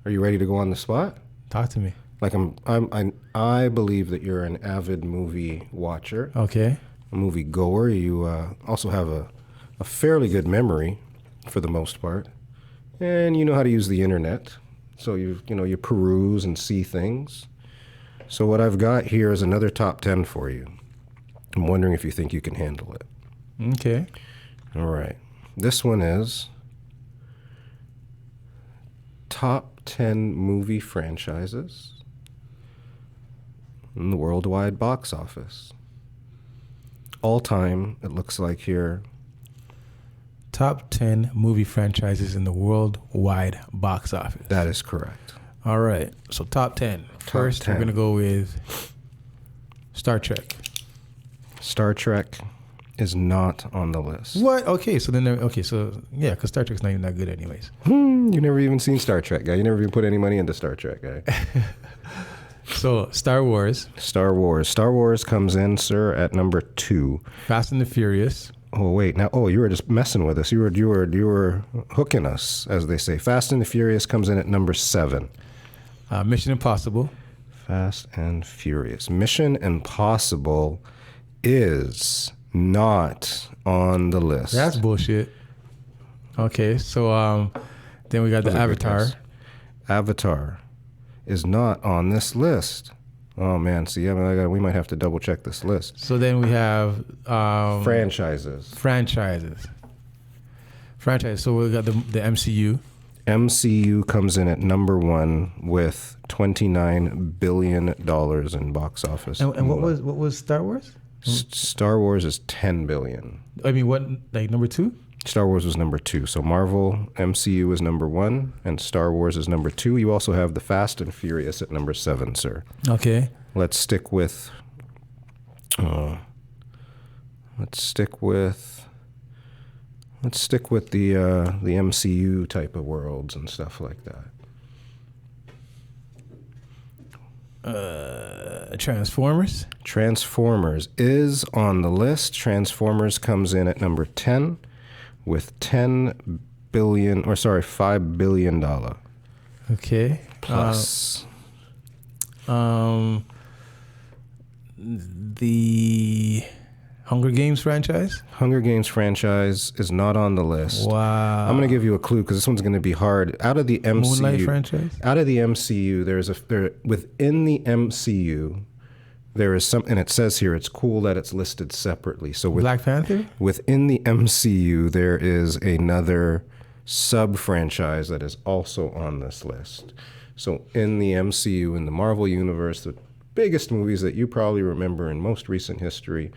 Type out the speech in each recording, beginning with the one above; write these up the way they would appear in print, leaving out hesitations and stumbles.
Are you ready to go on the spot? Talk to me. Like I believe that you're an avid movie watcher, Okay. a movie goer. You also have a fairly good memory, for the most part, and you know how to use the internet. So you peruse and see things. So what I've got here is another top 10 for you. I'm wondering if you think you can handle it. Okay. All right. This one is top 10 movie franchises in the worldwide box office. All time, it looks like here. Top 10 movie franchises in the worldwide box office. That is correct. All right. So top 10. First, 10. we're going to go with Star Trek. Star Trek is not on the list. What? Okay. So then, yeah, because Star Trek's not even that good anyways. You never even seen Star Trek, guy. You never even put any money into Star Trek, guy. So Star Wars. Star Wars. Star Wars comes in, sir, at number 2. Fast and the Furious. Oh wait, now you were just messing with us. You were hooking us, as they say. Fast and the Furious comes in at number 7. Mission Impossible. Fast and Furious. Mission Impossible is not on the list. That's bullshit. Okay, so then we got the Avatar. Avatar is not on this list. Oh man, see, we might have to double check this list. So then we have Franchises. So we got the MCU. MCU comes in at number 1 with $29 billion in box office. And what was Star Wars? Star Wars is $10 billion. I mean, what, like number 2? Star Wars was number 2. So Marvel MCU is number 1 and Star Wars is number 2. You also have the Fast and Furious at number 7, sir. Okay. Let's stick with the MCU type of worlds and stuff like that. Transformers. Transformers is on the list. Transformers comes in at number 10 with $5 billion. Okay. Plus. The Hunger Games franchise? Hunger Games franchise is not on the list. Wow. I'm going to give you a clue because this one's going to be hard. Out of the MCU, Moonlight franchise? Out of the MCU, within the MCU, there is some, and it says here, it's cool that it's listed separately. So Black Panther? Within the MCU, there is another sub-franchise that is also on this list. So in the MCU, in the Marvel Universe, the biggest movies that you probably remember in most recent history,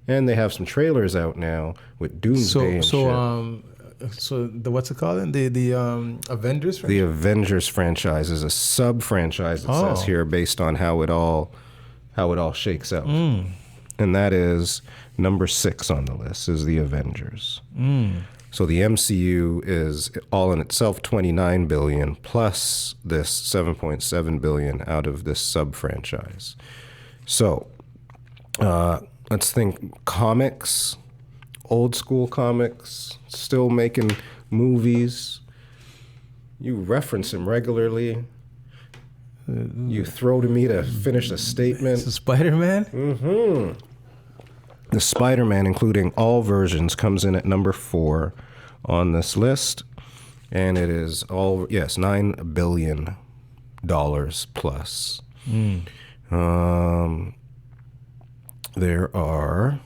and they have some trailers out now with Doomsday and shit. So the what's it called? The Avengers franchise? The Avengers franchise is a sub-franchise, it says here, based on how it all shakes out. And that is number 6 on the list, is the Avengers. So the MCU is all in itself $29 billion plus this $7.7 billion out of this sub-franchise. So let's think comics, old school comics, still making movies. You reference them regularly. You throw to me to finish a statement. So Spider-Man? Mm-hmm. The Spider-Man, including all versions, comes in at number 4 on this list. And it is $9 billion plus. There are,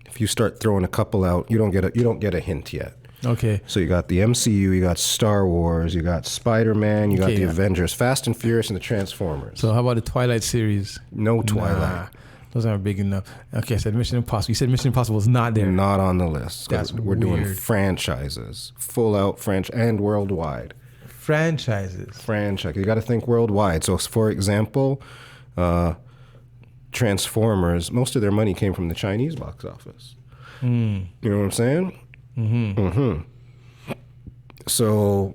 if you start throwing a couple out, you don't get a hint yet. Okay. So you got the MCU, you got Star Wars, you got Spider-Man, you got the Avengers, Fast and Furious, and the Transformers. So how about the Twilight series? No Twilight. Nah, those aren't big enough. Okay, I said Mission Impossible. You said Mission Impossible is not there. Not on the list. We're weird. doing franchises, full out franchise, and worldwide. Franchises. You got to think worldwide. So, for example, Transformers, most of their money came from the Chinese box office. You know what I'm saying? So,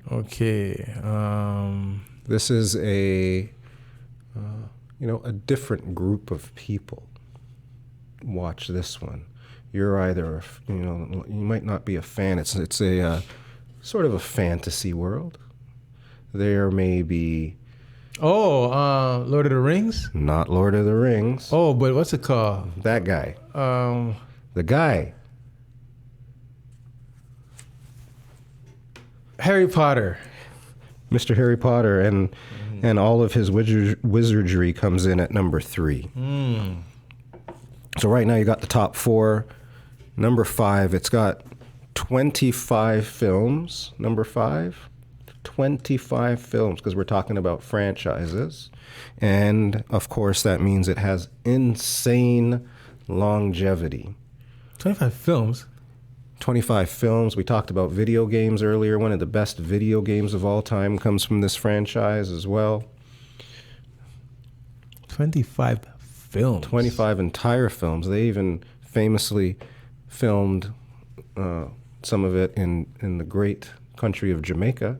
Okay. this is a different group of people. Watch this one. you're either, you might not be a fan. It's a sort of a fantasy world. There may be... Lord of the Rings? Not Lord of the Rings. Oh, but what's it called? That guy. The guy. Harry Potter. Mr. Harry Potter, and all of his wizardry comes in at number 3. So right now you got the top 4. Number 5, it's got 25 films. Number 5, 25 films, because we're talking about franchises. And of course that means it has insane longevity. 25 films? 25 films. We talked about video games earlier. One of the best video games of all time comes from this franchise as well. 25 films. 25 entire films. They even famously filmed some of it in the great country of Jamaica.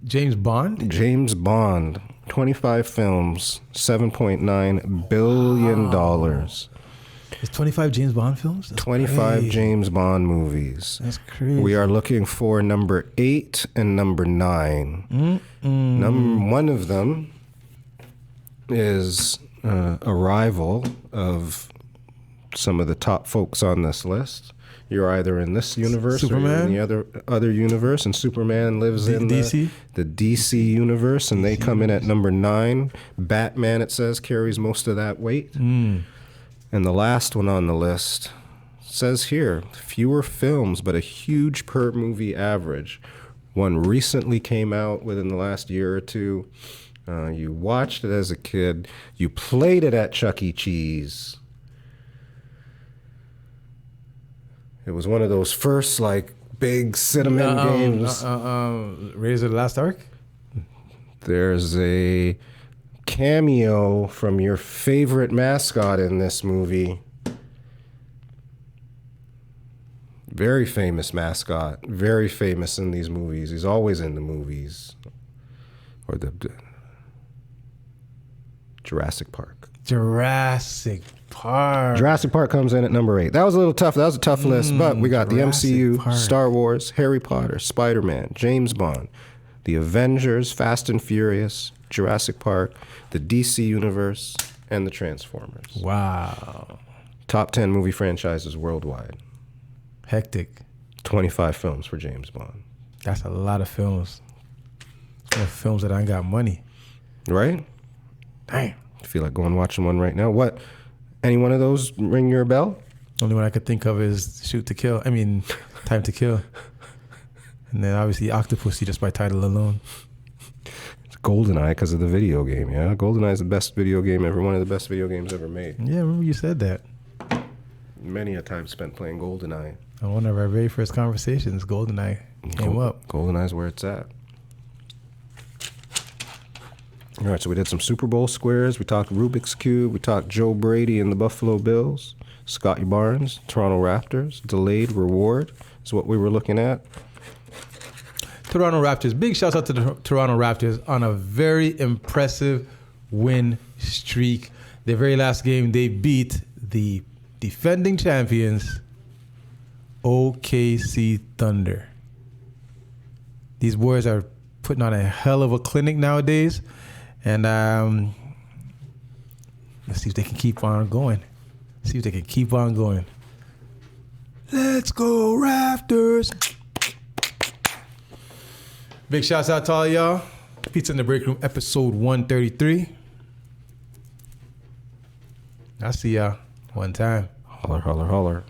James Bond? James Bond. 25 films, $7.9 billion. Wow. It's 25 James Bond films? That's 25 crazy. James Bond movies. That's crazy. We are looking for number 8 and number 9. One of them is a rival of some of the top folks on this list. You're either in this universe Superman? or you're in the other universe, and Superman lives in DC? The DC universe, and they come in at number 9. Batman, it says, carries most of that weight. And the last one on the list says here, fewer films, but a huge per movie average. One recently came out within the last year or two. You watched it as a kid. You played it at Chuck E. Cheese. It was one of those first, like, big cinnamon games. Raiders of the Lost Ark? There's a cameo from your favorite mascot in this movie. Very famous mascot. Very famous in these movies. He's always in the movies. Or the Jurassic Park. Jurassic Park. Jurassic Park comes in at number 8. That was a little tough. That was a tough list. But we got Jurassic the MCU, Park. Star Wars, Harry Potter, Spider-Man, James Bond, the Avengers, Fast and Furious, Jurassic Park, the DC Universe, and the Transformers. Wow. Top 10 movie franchises worldwide. Hectic. 25 films for James Bond. That's a lot of films. Some films that I ain't got money. Right? Damn. I feel like going watching one right now. What? Any one of those ring your bell? Only one I could think of is Time to Kill. And then obviously Octopussy just by title alone. It's GoldenEye because of the video game, yeah? GoldenEye is the best video game ever, one of the best video games ever made. Yeah, I remember you said that. Many a time spent playing GoldenEye. On one of our very first conversations, GoldenEye came up. GoldenEye's where it's at. All right, so we did some Super Bowl squares. We talked Rubik's Cube. We talked Joe Brady and the Buffalo Bills. Scotty Barnes, Toronto Raptors. Delayed reward is what we were looking at. Toronto Raptors. Big shout out to the Toronto Raptors on a very impressive win streak. Their very last game, they beat the defending champions, OKC Thunder. These boys are putting on a hell of a clinic nowadays. And let's see if they can keep on going. Let's go, Raptors. Big shouts out to all y'all. Pizza in the Breakroom, episode 133. I'll see y'all one time. Holler, holler, holler.